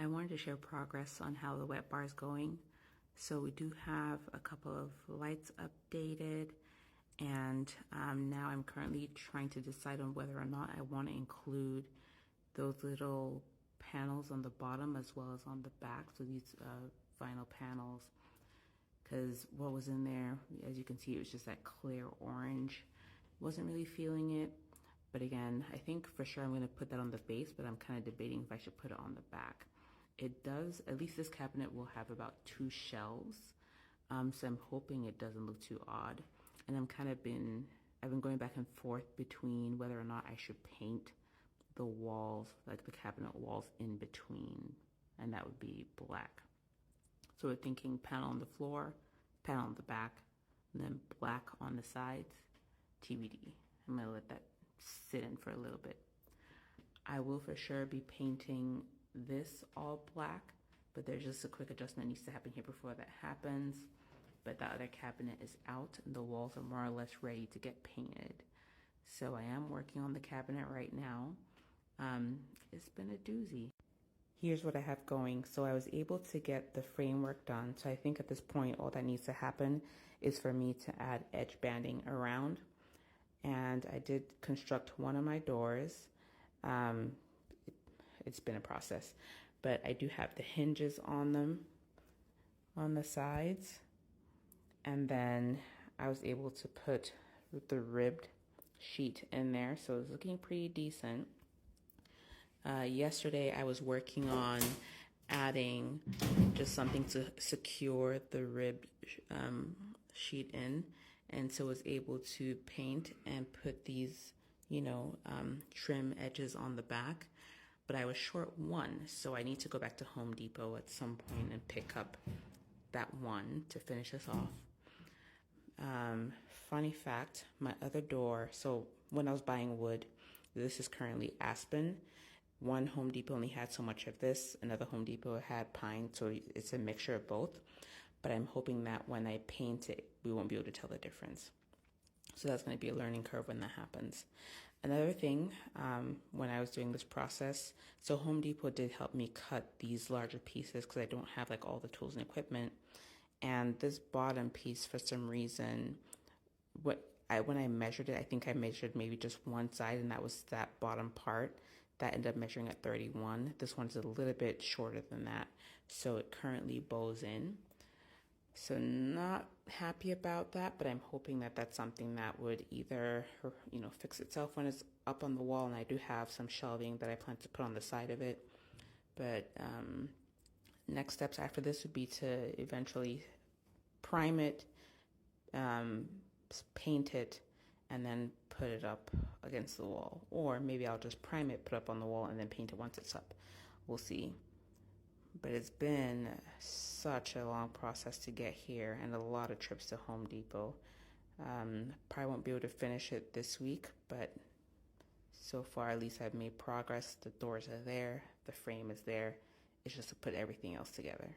I wanted to share progress on how the wet bar is going. So we do have a couple of lights updated, and now I'm currently trying to decide on whether or not I want to include those little panels on the bottom as well as on the back, so these vinyl panels, because what was in there, as you can see, it was just that clear orange. Wasn't really feeling it, but again, I think for sure I'm going to put that on the base, but I'm kind of debating if I should put it on the back. It does, at least this cabinet will have about 2 shelves, so I'm hoping it doesn't look too odd. And I've been going back and forth between whether or not I should paint the walls, like the cabinet walls in between, and that would be black. So we're thinking panel on the floor, panel on the back, and then black on the sides, TBD. I'm gonna let that sit in for a little bit. I will for sure be painting this all black, but there's just a quick adjustment that needs to happen here before that happens. But the other cabinet is out and the walls are more or less ready to get painted. So I am working on the cabinet right now. It's been a doozy. Here's what I have going. So I was able to get the framework done. So I think at this point, all that needs to happen is for me to add edge banding around. And I did construct one of my doors. It's been a process, but I do have the hinges on them on the sides. And then I was able to put the ribbed sheet in there. So it's looking pretty decent. Yesterday I was working on adding just something to secure the ribbed sheet in. And so I was able to paint and put these, trim edges on the back. But I was short one, so I need to go back to Home Depot at some point and pick up that one to finish this off. Funny fact, my other door, so when I was buying wood, this is currently aspen. One Home Depot only had so much of this, another Home Depot had pine, so it's a mixture of both. But I'm hoping that when I paint it, we won't be able to tell the difference. So that's going to be a learning curve when that happens. Another thing, when I was doing this process, so Home Depot did help me cut these larger pieces because I don't have like all the tools and equipment. And this bottom piece, for some reason, when I measured it, I think I measured maybe just one side, and that was that bottom part. That ended up measuring at 31. This one's a little bit shorter than that, so it currently bows in. So not happy about that, but I'm hoping that that's something that would either, fix itself when it's up on the wall, and I do have some shelving that I plan to put on the side of it. But next steps after this would be to eventually prime it, paint it, and then put it up against the wall. Or maybe I'll just prime it, put it up on the wall, and then paint it once it's up. We'll see. But it's been such a long process to get here and a lot of trips to Home Depot. Probably won't be able to finish it this week, but so far at least I've made progress. The doors are there, the frame is there. It's just to put everything else together.